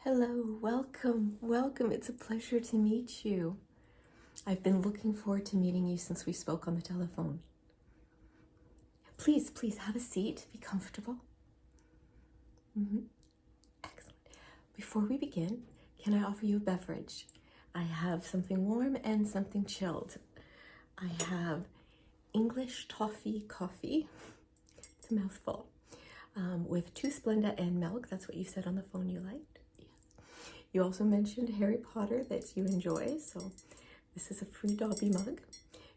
Hello, welcome. It's a pleasure to meet you. I've been looking forward to meeting you since we spoke on the telephone. Please have a seat, be comfortable. Excellent. Before we begin, can I offer you a beverage? I have something warm and something chilled. I have English toffee coffee. It's a mouthful. With 2 Splenda and milk. That's what you said on the phone you liked. Yes. You also mentioned Harry Potter that you enjoy, so this is a free Dobby mug.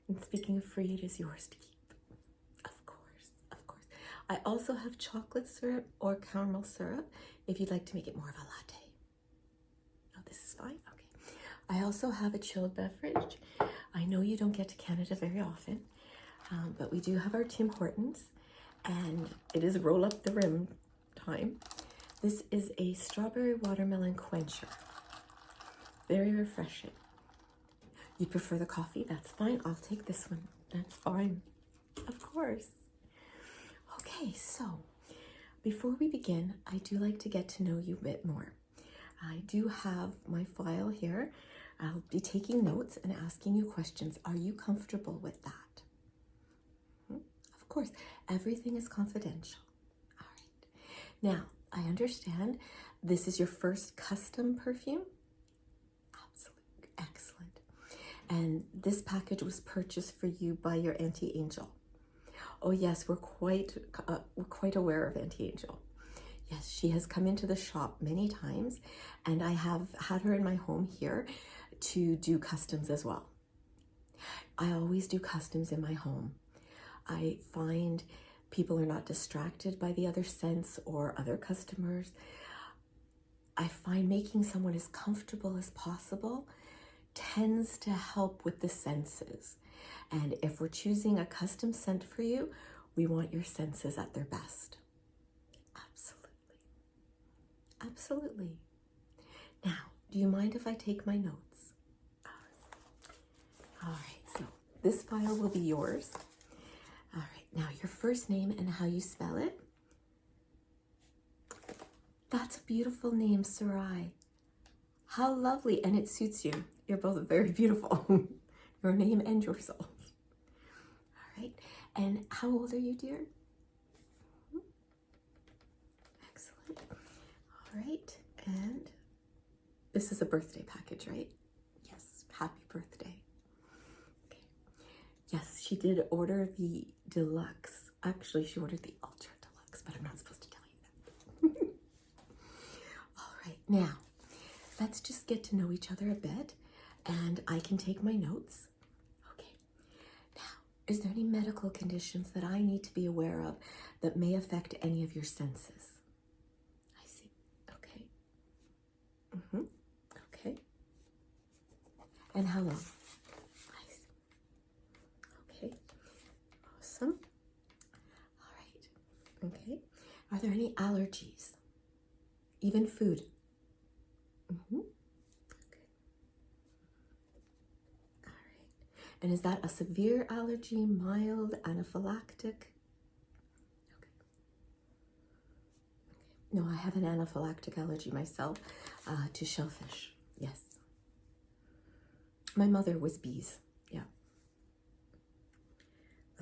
And speaking of free, it is yours to keep. Of course. I also have chocolate syrup or caramel syrup if you'd like to make it more of a latte. Oh, this is fine? Okay. I also have a chilled beverage. I know you don't get to Canada very often, but we do have our Tim Hortons. And it is roll up the rim time. This is a strawberry watermelon quencher. Very refreshing. You prefer the coffee? That's fine. I'll take this one. That's fine. Of course. Okay, so before we begin, I do like to get to know you a bit more. I do have my file here. I'll be taking notes and asking you questions. Are you comfortable with that? Of course, everything is confidential. All right. Now, I understand this is your first custom perfume? Absolutely. Excellent. And this package was purchased for you by your Auntie Angel. Oh yes, we're quite aware of Auntie Angel. Yes, she has come into the shop many times, and I have had her in my home here to do customs as well. I always do customs in my home. I find people are not distracted by the other scents or other customers. I find making someone as comfortable as possible tends to help with the senses. And if we're choosing a custom scent for you, we want your senses at their best. Absolutely. Now, do you mind if I take my notes? All right, so this file will be yours. All right, now your first name and how you spell it. That's a beautiful name, Sarai. How lovely, and it suits you. You're both very beautiful. Your name and yourself. All right, and how old are you, dear? Excellent. All right, and this is a birthday package, right? Yes, happy birthday. Yes, she did order the deluxe. Actually, she ordered the ultra deluxe, but I'm not supposed to tell you that. All right, now, let's just get to know each other a bit, and I can take my notes. Okay, now, is there any medical conditions that I need to be aware of that may affect any of your senses? I see, okay. Okay. And how long? Awesome. All right. Okay. Are there any allergies? Even food? Okay. All right. And is that a severe allergy, mild, anaphylactic? Okay. No, I have an anaphylactic allergy myself to shellfish. Yes. My mother was bees. Yeah.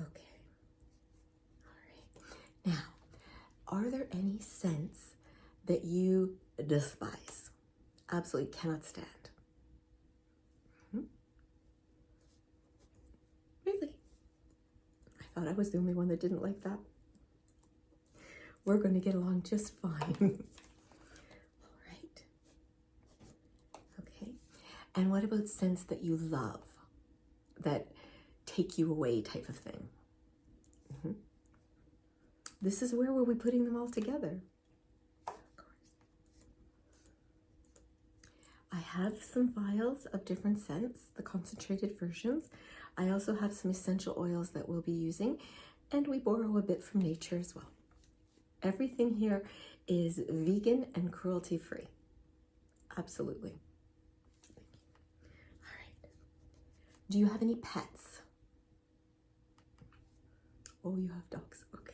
Okay. Now, are there any scents that you despise? Absolutely cannot stand? Really? I thought I was the only one that didn't like that. We're going to get along just fine. All right. Okay. And what about scents that you love, that take you away type of thing? This is where we'll be putting them all together. Of course. I have some vials of different scents, the concentrated versions. I also have some essential oils that we'll be using, and we borrow a bit from nature as well. Everything here is vegan and cruelty-free. Absolutely. Thank you. All right. Do you have any pets? Oh, you have dogs. Okay.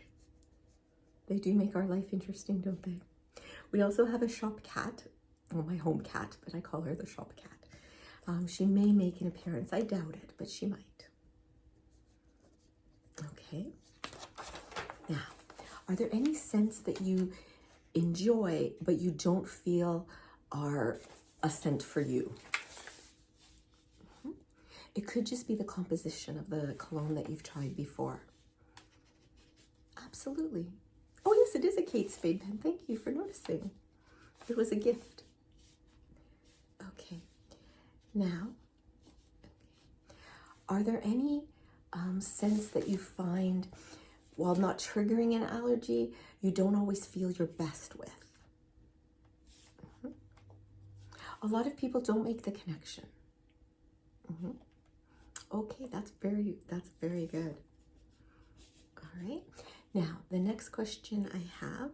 They do make our life interesting, don't they? We also have a shop cat. well, my home cat, but I call her the shop cat. She may make an appearance. I doubt it, but she might. Okay. Now, are there any scents that you enjoy, but you don't feel are a scent for you? It could just be the composition of the cologne that you've tried before. Absolutely. Oh yes, it is a Kate Spade pen. Thank you for noticing. It was a gift. Okay. Now, are there any scents that you find, while not triggering an allergy, you don't always feel your best with? A lot of people don't make the connection. Okay, that's very good. All right. Now, the next question I have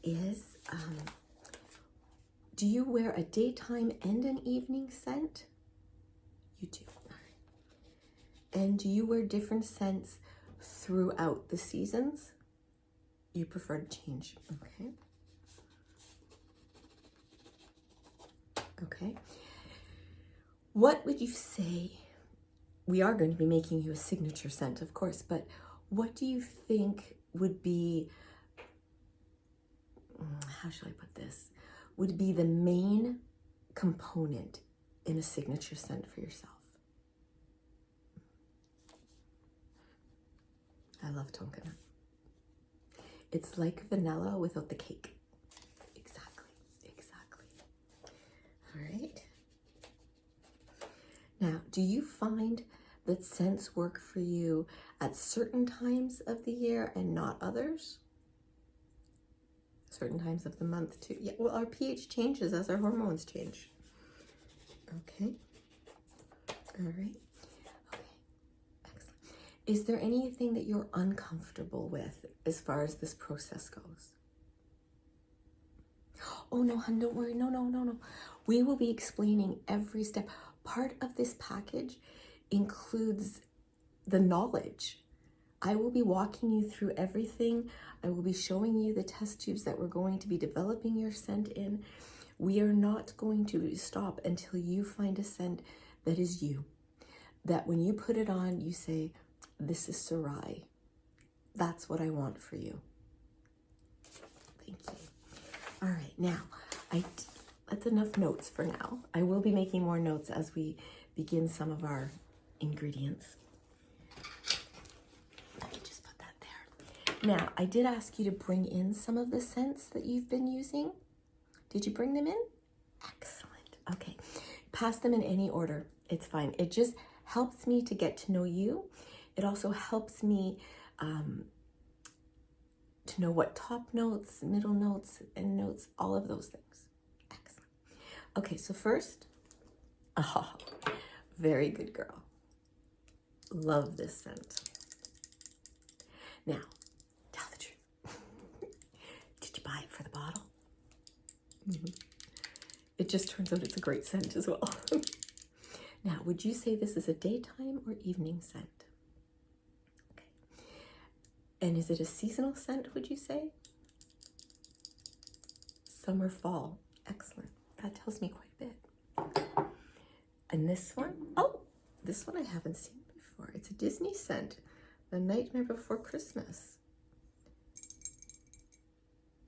is, do you wear a daytime and an evening scent? You do. All right. And do you wear different scents throughout the seasons? You prefer to change. Okay. Okay. What would you say? We are going to be making you a signature scent, of course, but what do you think would be, how should I put this, would be the main component in a signature scent for yourself? I love tonka nut. It's like vanilla without the cake. Exactly. All right. Now, do you find that scents work for you at certain times of the year and not others? Certain times of the month too. Yeah, well, our pH changes as our hormones change. Okay. All right. Okay. Excellent. Is there anything that you're uncomfortable with as far as this process goes? Oh no, hon, don't worry. No. We will be explaining every step. Part of this package includes the knowledge. I will be walking you through everything. I will be showing you the test tubes that we're going to be developing your scent in. We are not going to stop until you find a scent that is you. That when you put it on, you say, this is Sarai. That's what I want for you. Thank you. All right, now, that's enough notes for now. I will be making more notes as we begin some of our ingredients. Let me just put that there. Now, I did ask you to bring in some of the scents that you've been using. Did you bring them in? Excellent. Okay. Pass them in any order. It's fine. It just helps me to get to know you. It also helps me to know what top notes, middle notes, end notes, all of those things. Excellent. Okay, so first, very good girl. Love this scent. Now, tell the truth. Did you buy it for the bottle? It just turns out it's a great scent as well. Now, would you say this is a daytime or evening scent? Okay. And is it a seasonal scent, would you say? Summer, fall. Excellent. That tells me quite a bit. And this one? Oh, this one I haven't seen before. It's a Disney scent. The Nightmare Before Christmas.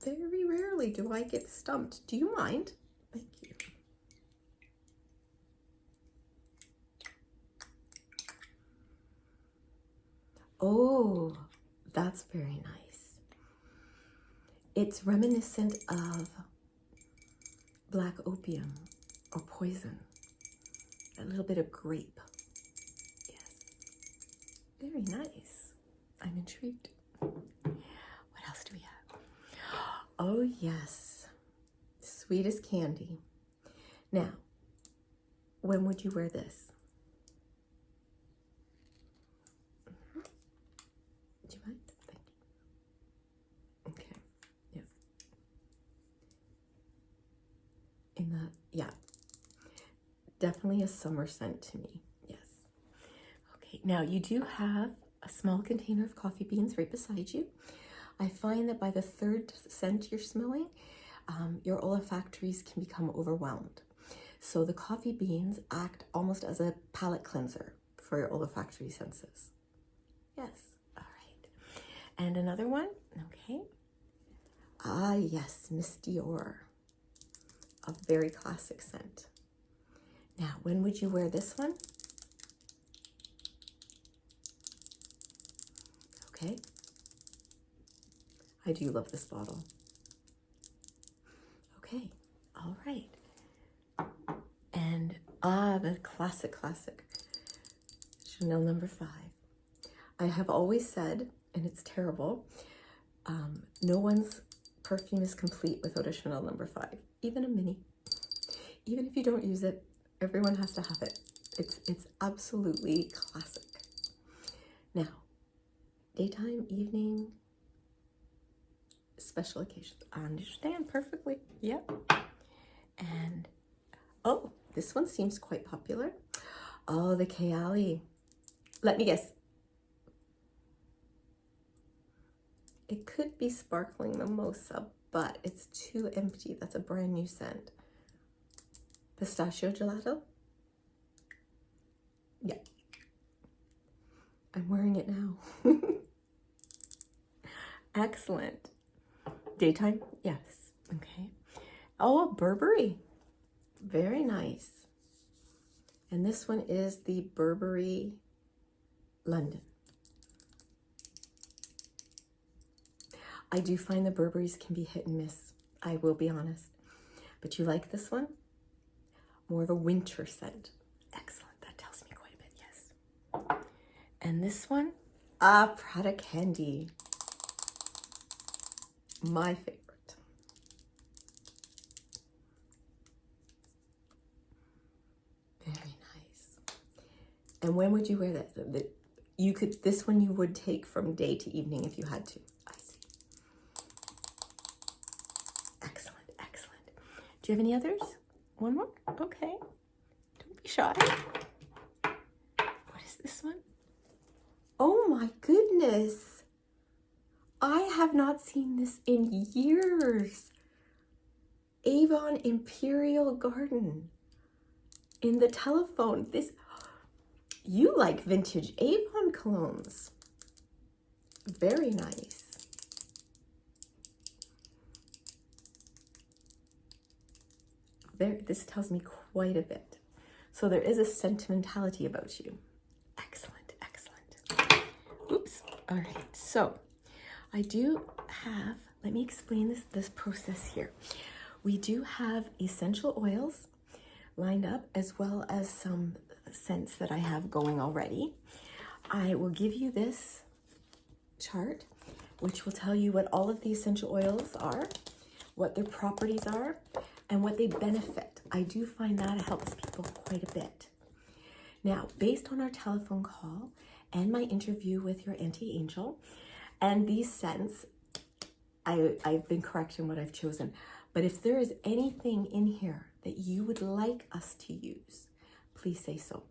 Very rarely do I get stumped. Do you mind? Thank you. Oh, that's very nice. It's reminiscent of black opium or poison. A little bit of grape. Yes. Very nice. I'm intrigued. What else do we have? Oh, yes. Sweet as candy. Now, when would you wear this? Do you mind? Thank you. Okay. Yeah. Yeah. Definitely a summer scent to me. Yes. Okay. Now, you do have a small container of coffee beans right beside you. I find that by the third scent you're smelling, your olfactories can become overwhelmed. So the coffee beans act almost as a palate cleanser for your olfactory senses. Yes, all right. And another one, okay. Ah, yes, Miss Dior, a very classic scent. Now, when would you wear this one? Okay. I do love this bottle. Okay, all right. And the classic, Chanel No. 5. I have always said, and it's terrible, no one's perfume is complete without a Chanel No. 5, even a mini. Even if you don't use it, everyone has to have it. It's absolutely classic. Now, daytime, evening, special occasions. I understand perfectly. Yep. And, oh, this one seems quite popular. Oh, the Kayali. Let me guess. It could be Sparkling Mimosa, but it's too empty. That's a brand new scent. Pistachio Gelato? Yeah. I'm wearing it now. Excellent. Daytime? Yes. Okay. Oh, Burberry. Very nice. And this one is the Burberry London. I do find the Burberrys can be hit and miss. I will be honest. But you like this one? More of a winter scent. Excellent. That tells me quite a bit, yes. And this one? Prada Candy. My favorite. Very nice. And when would you wear that? You could, this one you would take from day to evening if you had to. I see. Excellent, excellent. Do you have any others? One more? Okay. Don't be shy. What is this one? Oh my goodness. I have not seen this in years. Avon Imperial Garden. In the telephone. This, you like vintage Avon colognes. Very nice. This tells me quite a bit. So there is a sentimentality about you. Excellent, excellent. Oops. All right. So I do have, let me explain this process here. We do have essential oils lined up as well as some scents that I have going already. I will give you this chart, which will tell you what all of the essential oils are, what their properties are, and what they benefit. I do find that helps people quite a bit. Now, based on our telephone call and my interview with your Auntie Angel, and these scents, I've been correct in what I've chosen. But if there is anything in here that you would like us to use, please say so.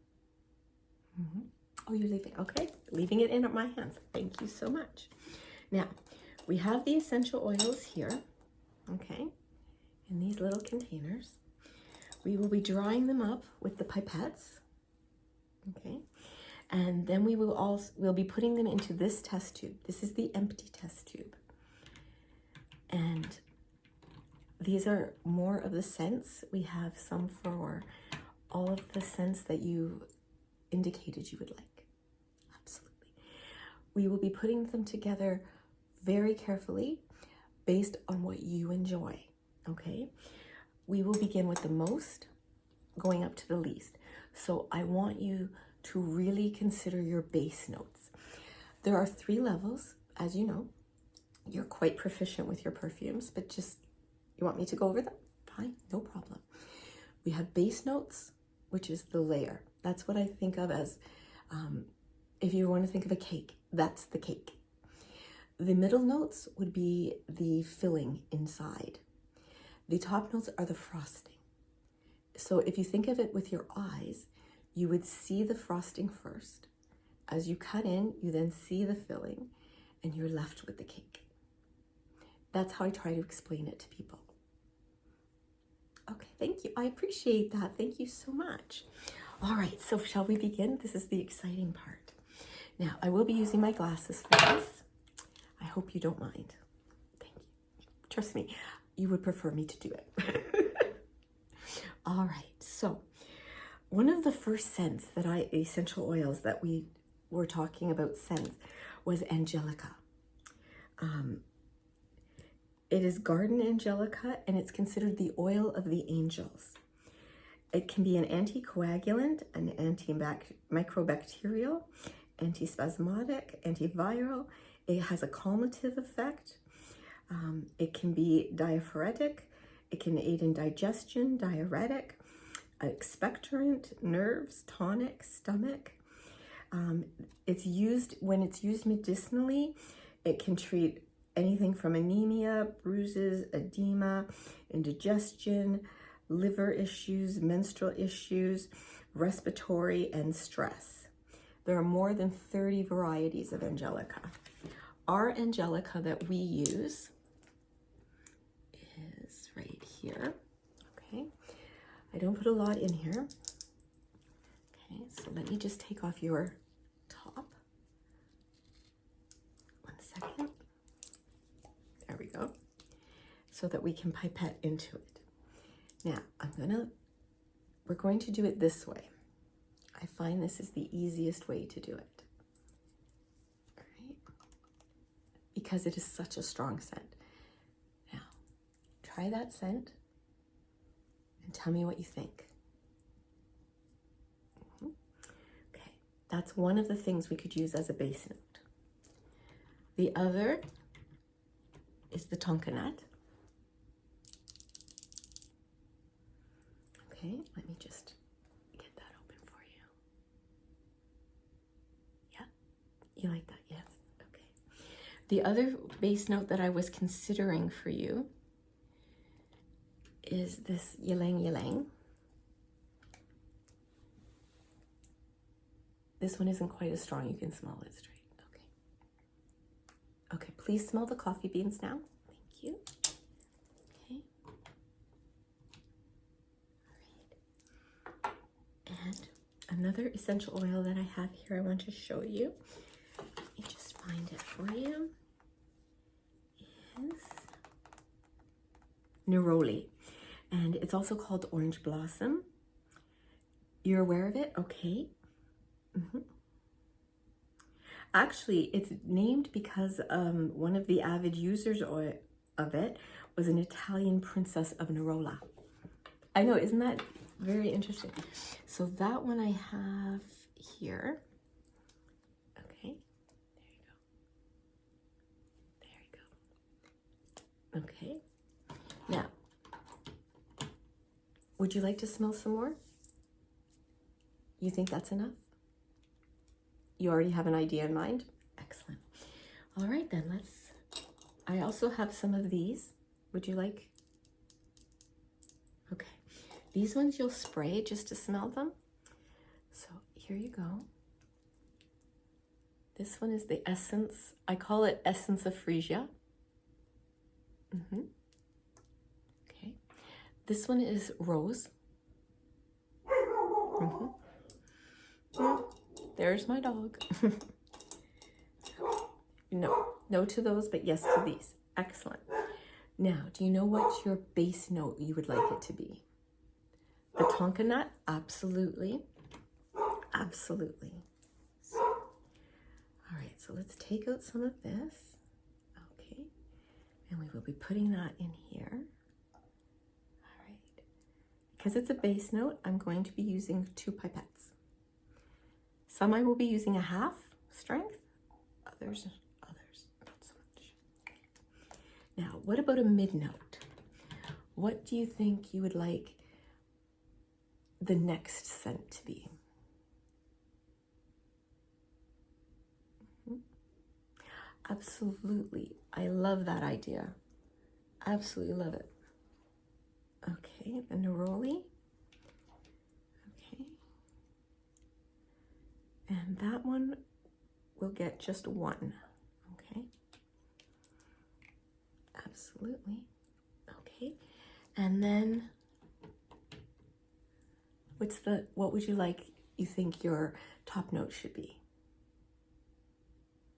Oh, you're leaving. Okay, leaving it in my hands. Thank you so much. Now, we have the essential oils here, okay, in these little containers. We will be drawing them up with the pipettes, okay, and then we'll be putting them into this test tube. This is the empty test tube. And these are more of the scents. We have some for all of the scents that you indicated you would like. Absolutely. We will be putting them together very carefully based on what you enjoy, okay? We will begin with the most, going up to the least. So I want you to really consider your base notes. There are 3 levels, as you know. You're quite proficient with your perfumes, but just, you want me to go over them? Fine, no problem. We have base notes, which is the layer. That's what I think of as, if you want to think of a cake, that's the cake. The middle notes would be the filling inside. The top notes are the frosting. So if you think of it with your eyes, you would see the frosting first. As you cut in, you then see the filling, and you're left with the cake. That's how I try to explain it to people. Thank you. I appreciate that. Thank you so much. All right, so shall we begin? This is the exciting part. Now, I will be using my glasses for this. I hope you don't mind. Thank you. Trust me, you would prefer me to do it. All right, so one of the first scents that essential oils that we were talking about scents was Angelica. It is garden angelica, and it's considered the oil of the angels. It can be an anticoagulant, an antimicrobacterial, antispasmodic, antiviral. It has a calmative effect. It can be diaphoretic. It can aid in digestion, diuretic, expectorant, nerves, tonic, stomach. It's used, when it's used medicinally, it can treat anything from anemia, bruises, edema, indigestion, liver issues, menstrual issues, respiratory, and stress. There are more than 30 varieties of Angelica. Our Angelica that we use is right here. Okay, I don't put a lot in here. Okay, so let me just take off your top. 1 second. There we go. So that we can pipette into it. Now, we're going to do it this way. I find this is the easiest way to do it. All right? Because it is such a strong scent. Now, try that scent and tell me what you think. Okay, that's one of the things we could use as a base note. The other is the tonka nut. Okay, let me just get that open for you. Yeah, you like that? Yes. Okay. The other base note that I was considering for you is this ylang ylang. This one isn't quite as strong. You can smell it straight. Okay, please smell the coffee beans now. Thank you. Okay. All right. And another essential oil that I have here I want to show you. Let me just find it for you. Is neroli. And it's also called orange blossom. You're aware of it? Okay. Actually, it's named because one of the avid users of it was an Italian princess of Nerola. I know, isn't that very interesting? So that one I have here. Okay, there you go. Okay, now, would you like to smell some more? You think that's enough? You already have an idea in mind? Excellent. All right, then I also have some of these. Would you like? Okay. These ones you'll spray just to smell them. So here you go. This one is the essence. I call it Essence of Frisia. Okay. This one is rose. There's my dog. No to those, but yes to these. Excellent. Now, do you know what your base note you would like it to be? The tonka nut? Absolutely. Absolutely. So, all right, so let's take out some of this. Okay. And we will be putting that in here. All right. Because it's a base note, I'm going to be using 2 pipettes. Some I will be using a half strength, others not so much. Now, what about a mid note? What do you think you would like the next scent to be? Absolutely. I love that idea. Absolutely love it. Okay, the neroli. And that one will get just 1, okay? Absolutely. Okay, and then What would you think your top note should be?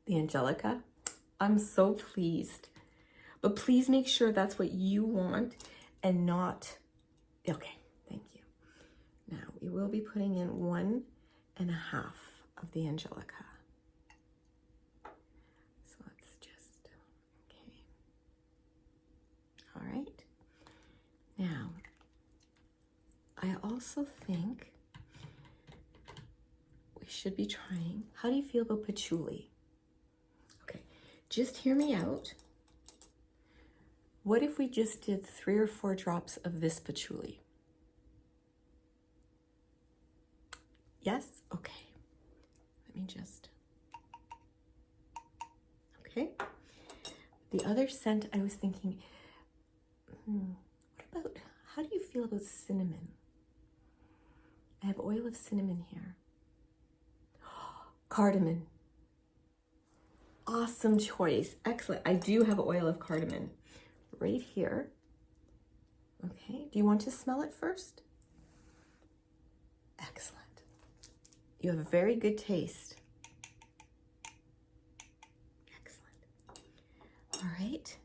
The Angelica? I'm so pleased. But please make sure that's what you want and not, okay, thank you. Now we will be putting in 1.5 of the Angelica. So let's just, okay. All right. Now, I also think we should be trying, how do you feel about patchouli? Okay, just hear me out. What if we just did 3 or 4 drops of this patchouli? Yes? Okay. Let me just, okay. The other scent I was thinking, what about, how do you feel about cinnamon? I have oil of cinnamon here. Cardamom. Awesome choice. Excellent. I do have oil of cardamom right here. Okay. Do you want to smell it first? Excellent. You have a very good taste. Excellent. All right.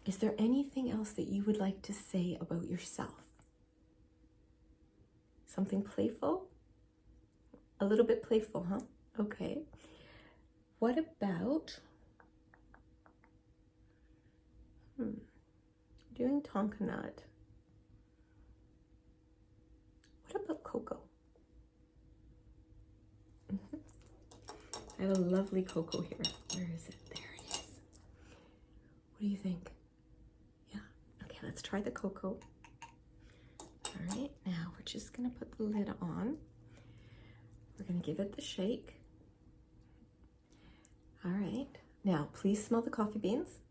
Is there anything else that you would like to say about yourself? Something playful? A little bit playful, huh? Okay. What about doing tonka nut? What about cocoa? I have a lovely cocoa here. Where is it? There it is. What do you think? Yeah. Okay, let's try the cocoa. All right, now we're just gonna put the lid on. We're gonna give it the shake. All right, now please smell the coffee beans.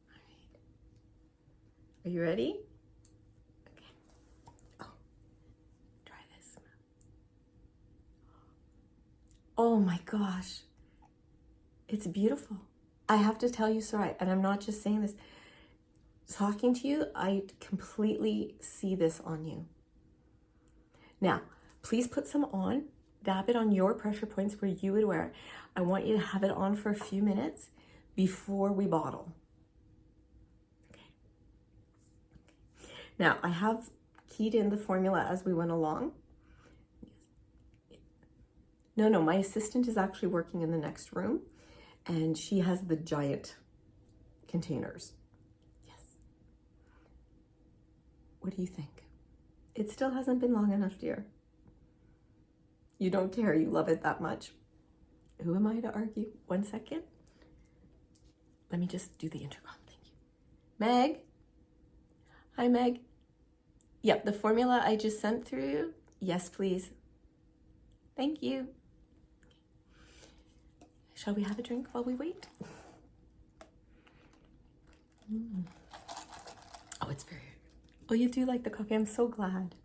All right. Are you ready? Okay. Oh, try this. Oh my gosh, it's beautiful. I have to tell you, Sarai, and I'm not just saying this. Talking to you, I completely see this on you. Now, please put some on, dab it on your pressure points where you would wear it. I want you to have it on for a few minutes before we bottle. Okay. Now, I have keyed in the formula as we went along. No, my assistant is actually working in the next room and she has the giant containers. What do you think? It still hasn't been long enough, dear. You don't care, you love it that much. Who am I to argue? 1 second. Let me just do the intercom, thank you. Meg? Hi, Meg. Yep, the formula I just sent through you. Yes, please. Thank you. Shall we have a drink while we wait? Oh, it's very, oh, you do like the coffee. I'm so glad.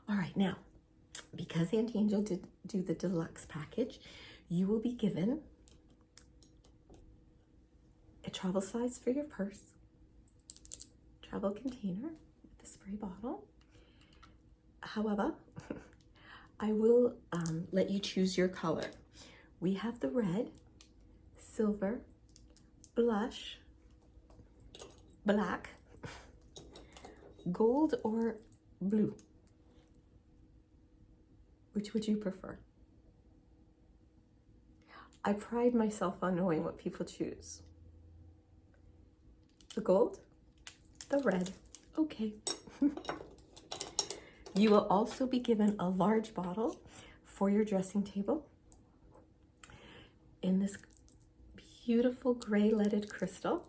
All right, now, because Auntie Angel did do the deluxe package, you will be given a travel size for your purse, travel container with the spray bottle. However, I will let you choose your color. We have the red, silver, blush, black, gold, or blue. Which would you prefer? I pride myself on knowing what people choose. The gold, the red, okay. You will also be given a large bottle for your dressing table in this beautiful gray leaded crystal.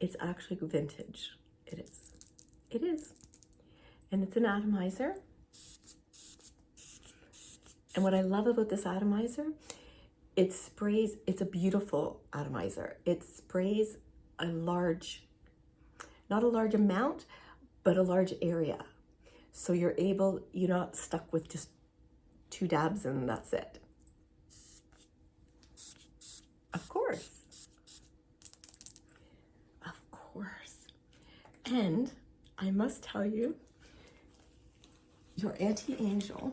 It's actually vintage. It is. It is. And it's an atomizer. And what I love about this atomizer, it sprays, it's a beautiful atomizer. It sprays a large, not a large amount, but a large area. So you're not stuck with just 2 dabs and that's it. Of course. Of course. And I must tell you, Your Auntie Angel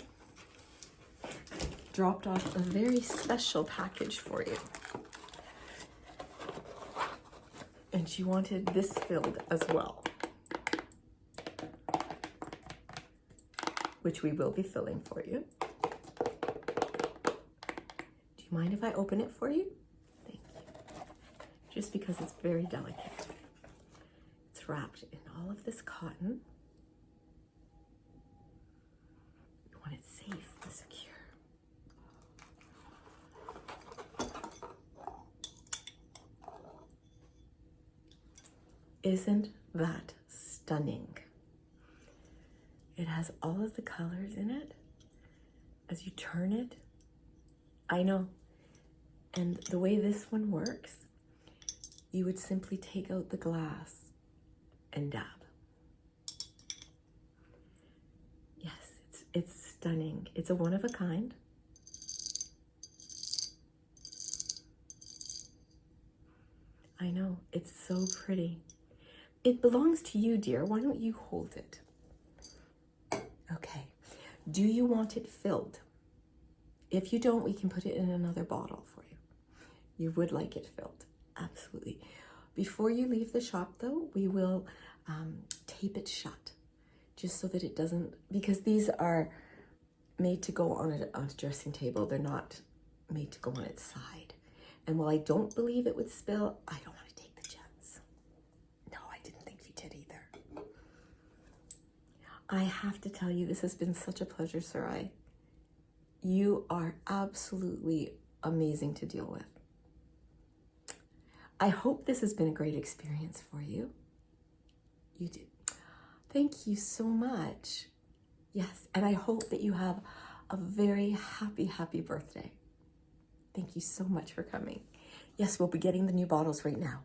dropped off a very special package for you. And she wanted this filled as well, which we will be filling for you. Do you mind if I open it for you? Thank you. Just because it's very delicate. It's wrapped in all of this cotton. You want it safe and secure. Isn't that stunning? It has all of the colors in it. As you turn it, I know. And the way this one works, you would simply take out the glass and dab. Yes, it's stunning. It's a one of a kind. I know, it's so pretty. It belongs to you, dear. Why don't you hold it? Okay. Do you want it filled? If you don't, we can put it in another bottle for you. You would like it filled. Absolutely. Before you leave the shop, though, we will tape it shut, just so that it doesn't, because these are made to go on a dressing table. They're not made to go on its side. And while I don't believe it would spill, I don't want to take the chance. No, I didn't think you did either. I have to tell you, this has been such a pleasure, Sarai. You are absolutely amazing to deal with. I hope this has been a great experience for you. You did. Thank you so much. Yes, and I hope that you have a very happy, happy birthday. Thank you so much for coming. Yes, we'll be getting the new bottles right now.